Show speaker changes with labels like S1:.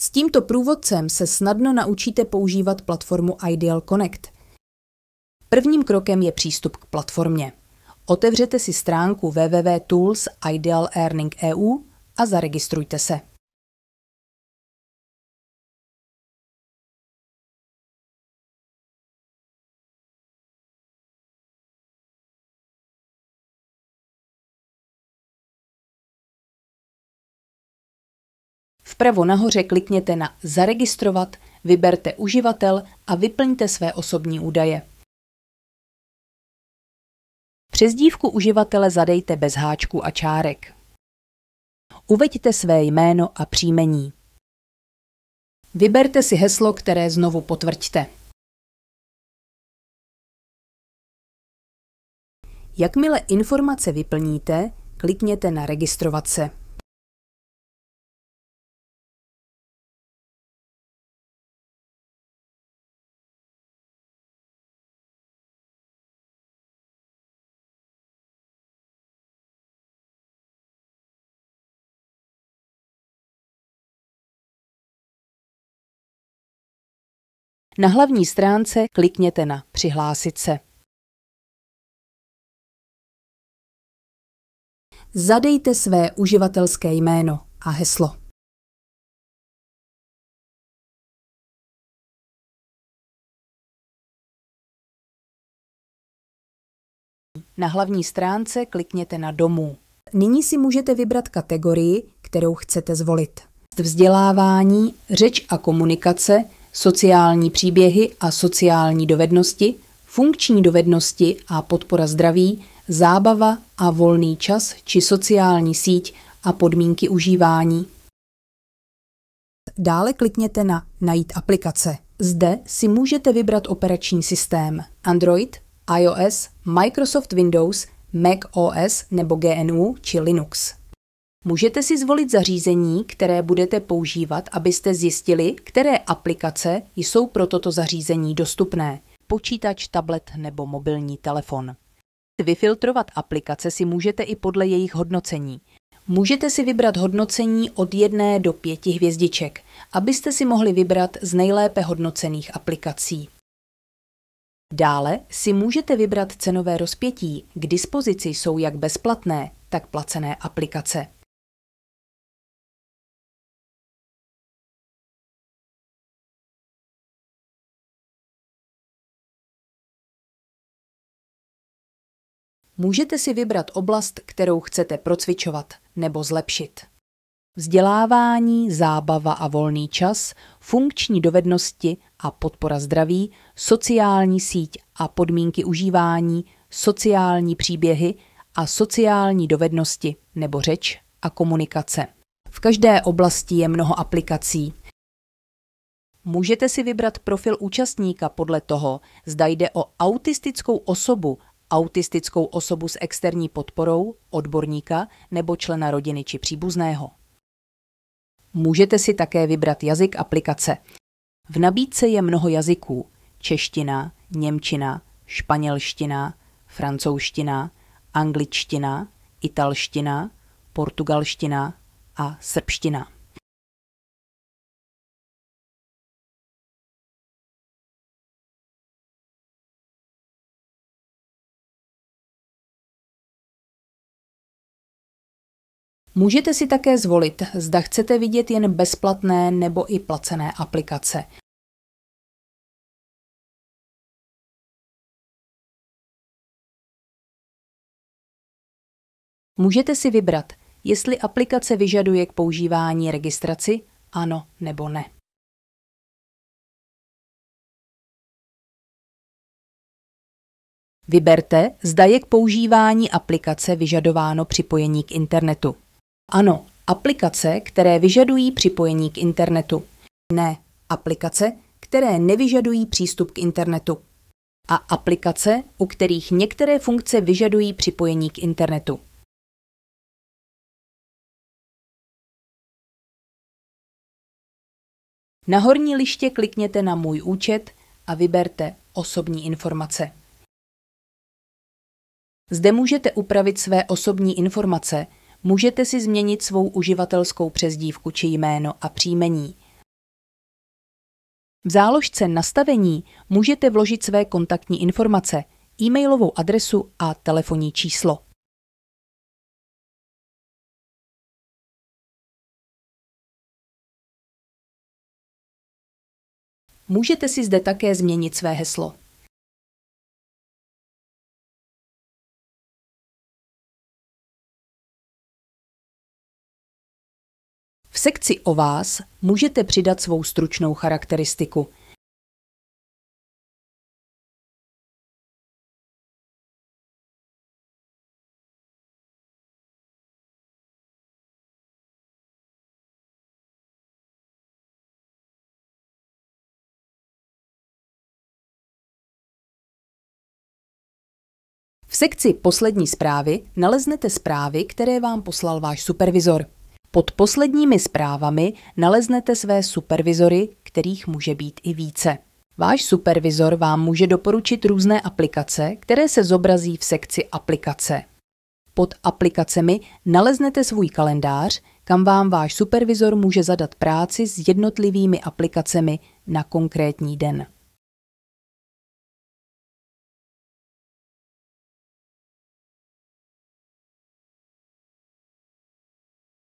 S1: S tímto průvodcem se snadno naučíte používat platformu Ideal Connect. Prvním krokem je přístup k platformě. Otevřete si stránku www.tools.idealearning.eu a zaregistrujte se. Vpravo nahoře klikněte na Zaregistrovat, vyberte uživatel a vyplňte své osobní údaje. Přezdívku uživatele zadejte bez háčků a čárek. Uveďte své jméno a příjmení. Vyberte si heslo, které znovu potvrďte. Jakmile informace vyplníte, klikněte na Registrovat se. Na hlavní stránce klikněte na Přihlásit se. Zadejte své uživatelské jméno a heslo. Na hlavní stránce klikněte na Domů. Nyní si můžete vybrat kategorii, kterou chcete zvolit. Vzdělávání, řeč a komunikace, sociální příběhy a sociální dovednosti, funkční dovednosti a podpora zdraví, zábava a volný čas či sociální síť a podmínky užívání. Dále klikněte na Najít aplikace. Zde si můžete vybrat operační systém Android, iOS, Microsoft Windows, Mac OS nebo GNU či Linux. Můžete si zvolit zařízení, které budete používat, abyste zjistili, které aplikace jsou pro toto zařízení dostupné. Počítač, tablet nebo mobilní telefon. Vyfiltrovat aplikace si můžete i podle jejich hodnocení. Můžete si vybrat hodnocení od 1 do 5 hvězdiček, abyste si mohli vybrat z nejlépe hodnocených aplikací. Dále si můžete vybrat cenové rozpětí, k dispozici jsou jak bezplatné, tak placené aplikace. Můžete si vybrat oblast, kterou chcete procvičovat nebo zlepšit. Vzdělávání, zábava a volný čas, funkční dovednosti a podpora zdraví, sociální síť a podmínky užívání, sociální příběhy a sociální dovednosti nebo řeč a komunikace. V každé oblasti je mnoho aplikací. Můžete si vybrat profil účastníka podle toho, zda jde o autistickou osobu s externí podporou, odborníka nebo člena rodiny či příbuzného. Můžete si také vybrat jazyk aplikace. V nabídce je mnoho jazyků: čeština, němčina, španělština, francouzština, angličtina, italština, portugalština a srbština. Můžete si také zvolit, zda chcete vidět jen bezplatné nebo i placené aplikace. Můžete si vybrat, jestli aplikace vyžaduje k používání registraci, ano nebo ne. Vyberte, zda je k používání aplikace vyžadováno připojení k internetu. Ano, aplikace, které vyžadují připojení k internetu. Ne, aplikace, které nevyžadují přístup k internetu. A aplikace, u kterých některé funkce vyžadují připojení k internetu. Na horní liště klikněte na Můj účet a vyberte Osobní informace. Zde můžete upravit své osobní informace, můžete si změnit svou uživatelskou přezdívku či jméno a příjmení. V záložce Nastavení můžete vložit své kontaktní informace, e-mailovou adresu a telefonní číslo. Můžete si zde také změnit své heslo. V sekci O vás můžete přidat svou stručnou charakteristiku. V sekci Poslední zprávy naleznete zprávy, které vám poslal váš supervizor. Pod posledními zprávami naleznete své supervizory, kterých může být i více. Váš supervizor vám může doporučit různé aplikace, které se zobrazí v sekci Aplikace. Pod aplikacemi naleznete svůj kalendář, kam vám váš supervizor může zadat práci s jednotlivými aplikacemi na konkrétní den.